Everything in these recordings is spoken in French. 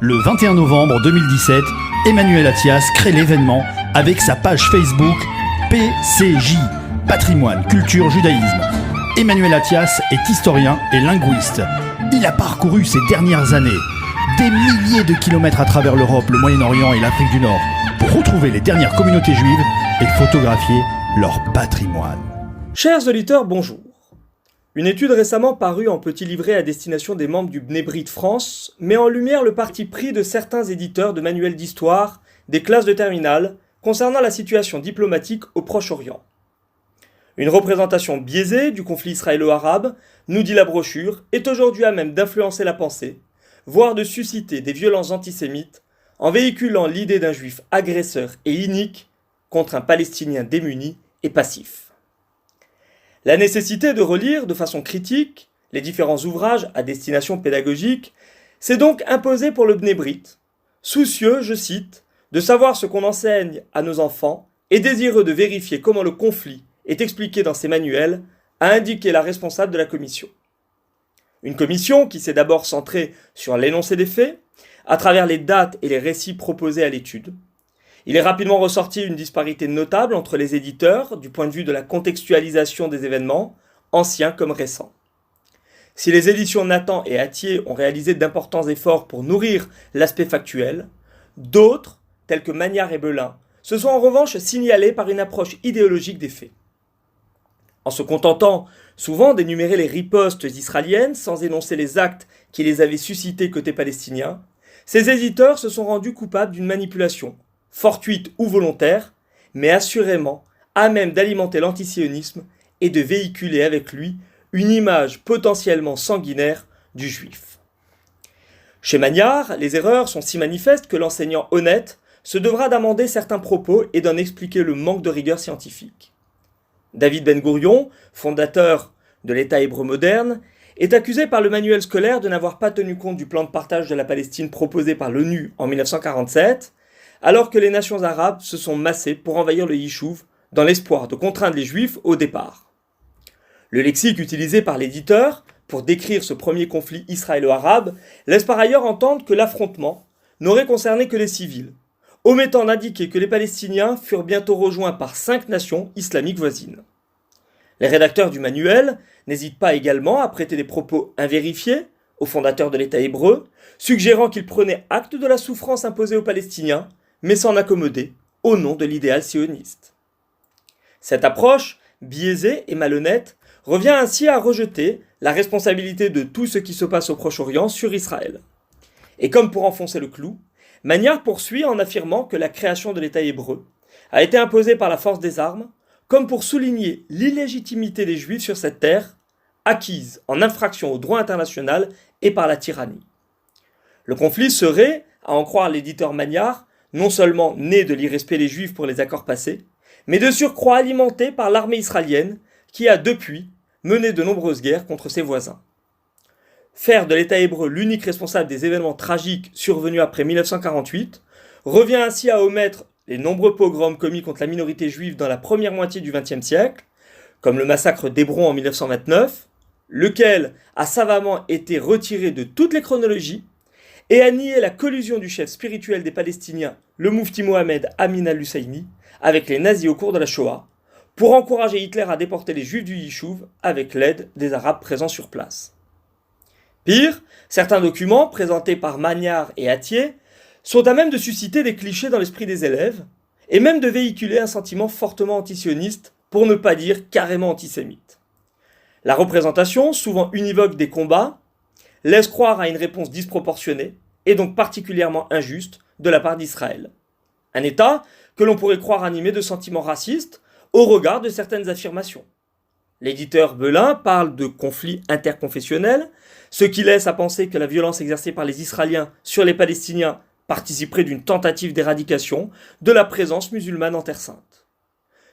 Le 21 novembre 2017, Emmanuel Attias crée l'événement avec sa page Facebook PCJ, Patrimoine, Culture, Judaïsme. Emmanuel Attias est historien et linguiste. Il a parcouru ces dernières années des milliers de kilomètres à travers l'Europe, le Moyen-Orient et l'Afrique du Nord pour retrouver les dernières communautés juives et photographier leur patrimoine. Chers auditeurs, bonjour. Une étude récemment parue en petit livret à destination des membres du Bnei Brit France met en lumière le parti pris de certains éditeurs de manuels d'histoire des classes de terminale concernant la situation diplomatique au Proche-Orient. Une représentation biaisée du conflit israélo-arabe, nous dit la brochure, est aujourd'hui à même d'influencer la pensée, voire de susciter des violences antisémites en véhiculant l'idée d'un juif agresseur et inique contre un Palestinien démuni et passif. La nécessité de relire de façon critique les différents ouvrages à destination pédagogique s'est donc imposée pour le Bnei Brit, soucieux, je cite, de savoir ce qu'on enseigne à nos enfants et désireux de vérifier comment le conflit est expliqué dans ces manuels, a indiqué la responsable de la commission. Une commission qui s'est d'abord centrée sur l'énoncé des faits, à travers les dates et les récits proposés à l'étude. Il est rapidement ressorti une disparité notable entre les éditeurs du point de vue de la contextualisation des événements, anciens comme récents. Si les éditions Nathan et Attier ont réalisé d'importants efforts pour nourrir l'aspect factuel, d'autres, tels que Magnard et Belin, se sont en revanche signalés par une approche idéologique des faits. En se contentant souvent d'énumérer les ripostes israéliennes sans énoncer les actes qui les avaient suscités côté palestinien, ces éditeurs se sont rendus coupables d'une manipulation, fortuite ou volontaire, mais assurément à même d'alimenter l'antisionisme et de véhiculer avec lui une image potentiellement sanguinaire du juif. Chez Magnard, les erreurs sont si manifestes que l'enseignant honnête se devra d'amender certains propos et d'en expliquer le manque de rigueur scientifique. David Ben-Gourion, fondateur de l'État hébreu moderne, est accusé par le manuel scolaire de n'avoir pas tenu compte du plan de partage de la Palestine proposé par l'ONU en 1947, alors que les nations arabes se sont massées pour envahir le Yishuv dans l'espoir de contraindre les Juifs au départ. Le lexique utilisé par l'éditeur pour décrire ce premier conflit israélo-arabe laisse par ailleurs entendre que l'affrontement n'aurait concerné que les civils, omettant d'indiquer que les Palestiniens furent bientôt rejoints par 5 nations islamiques voisines. Les rédacteurs du manuel n'hésitent pas également à prêter des propos invérifiés au fondateur de l'État hébreu, suggérant qu'il prenait acte de la souffrance imposée aux Palestiniens, mais s'en accommodait au nom de l'idéal sioniste. Cette approche, biaisée et malhonnête, revient ainsi à rejeter la responsabilité de tout ce qui se passe au Proche-Orient sur Israël. Et comme pour enfoncer le clou, Magnard poursuit en affirmant que la création de l'État hébreu a été imposée par la force des armes, comme pour souligner l'illégitimité des Juifs sur cette terre, acquise en infraction au droit international et par la tyrannie. Le conflit serait, à en croire l'éditeur Magnard, non seulement né de l'irrespect des Juifs pour les accords passés, mais de surcroît alimenté par l'armée israélienne qui a depuis mené de nombreuses guerres contre ses voisins. Faire de l'État hébreu l'unique responsable des événements tragiques survenus après 1948 revient ainsi à omettre les nombreux pogroms commis contre la minorité juive dans la première moitié du XXe siècle, comme le massacre d'Hébron en 1929, lequel a savamment été retiré de toutes les chronologies, et à nier la collusion du chef spirituel des Palestiniens, le Moufti Mohamed Amin al-Husseini, avec les nazis au cours de la Shoah, pour encourager Hitler à déporter les Juifs du Yishuv avec l'aide des Arabes présents sur place. Pire, certains documents présentés par Magnard et Attier sont à même de susciter des clichés dans l'esprit des élèves, et même de véhiculer un sentiment fortement antisioniste, pour ne pas dire carrément antisémite. La représentation, souvent univoque des combats, laisse croire à une réponse disproportionnée et donc particulièrement injuste de la part d'Israël. Un État que l'on pourrait croire animé de sentiments racistes au regard de certaines affirmations. L'éditeur Belin parle de conflits interconfessionnels, ce qui laisse à penser que la violence exercée par les Israéliens sur les Palestiniens participerait d'une tentative d'éradication de la présence musulmane en Terre Sainte.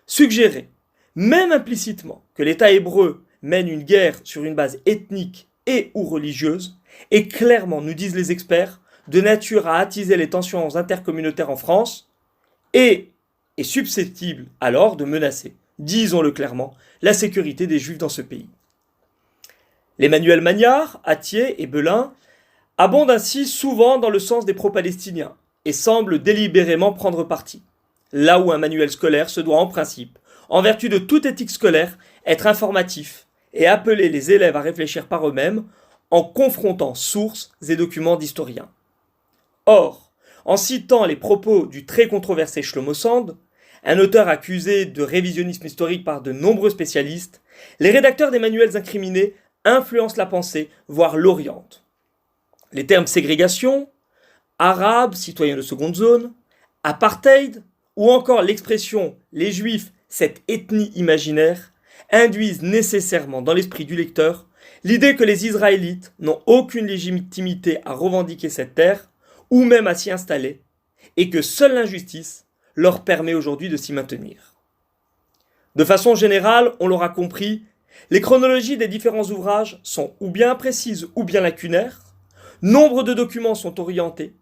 Suggérer, même implicitement, que l'État hébreu mène une guerre sur une base ethnique et ou religieuse, est clairement, nous disent les experts, de nature à attiser les tensions intercommunautaires en France et est susceptible alors de menacer, disons-le clairement, la sécurité des Juifs dans ce pays. Les manuels Magnard, Attier et Belin abonde ainsi souvent dans le sens des pro-palestiniens et semble délibérément prendre parti, là où un manuel scolaire se doit en principe, en vertu de toute éthique scolaire, être informatif et appeler les élèves à réfléchir par eux-mêmes en confrontant sources et documents d'historiens. Or, en citant les propos du très controversé Shlomo Sand, un auteur accusé de révisionnisme historique par de nombreux spécialistes, les rédacteurs des manuels incriminés influencent la pensée, voire l'orientent. Les termes ségrégation, arabes, citoyens de seconde zone, apartheid, ou encore l'expression « les juifs, cette ethnie imaginaire » induisent nécessairement dans l'esprit du lecteur l'idée que les Israélites n'ont aucune légitimité à revendiquer cette terre, ou même à s'y installer, et que seule l'injustice leur permet aujourd'hui de s'y maintenir. De façon générale, on l'aura compris, les chronologies des différents ouvrages sont ou bien imprécises ou bien lacunaires, nombre de documents sont orientés,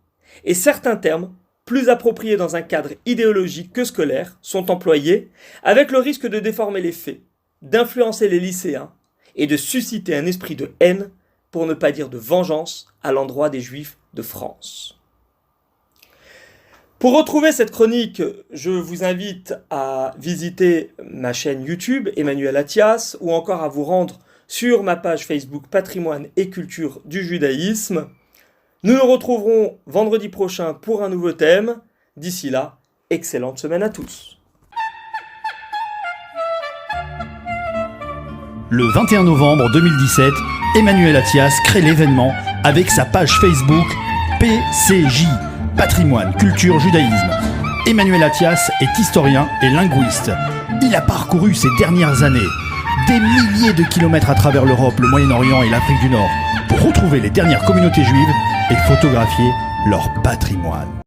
et certains termes, plus appropriés dans un cadre idéologique que scolaire, sont employés, avec le risque de déformer les faits, d'influencer les lycéens, et de susciter un esprit de haine, pour ne pas dire de vengeance, à l'endroit des Juifs de France. Pour retrouver cette chronique, je vous invite à visiter ma chaîne YouTube, Emmanuel Attias, ou encore à vous rendre sur ma page Facebook Patrimoine et Culture du Judaïsme. Nous nous retrouverons vendredi prochain pour un nouveau thème. D'ici là, excellente semaine à tous. Le 21 novembre 2017, Emmanuel Attias crée l'événement avec sa page Facebook PCJ, Patrimoine, Culture, Judaïsme. Emmanuel Attias est historien et linguiste. Il a parcouru ces dernières années des milliers de kilomètres à travers l'Europe, le Moyen-Orient et l'Afrique du Nord pour retrouver les dernières communautés juives et photographier leur patrimoine.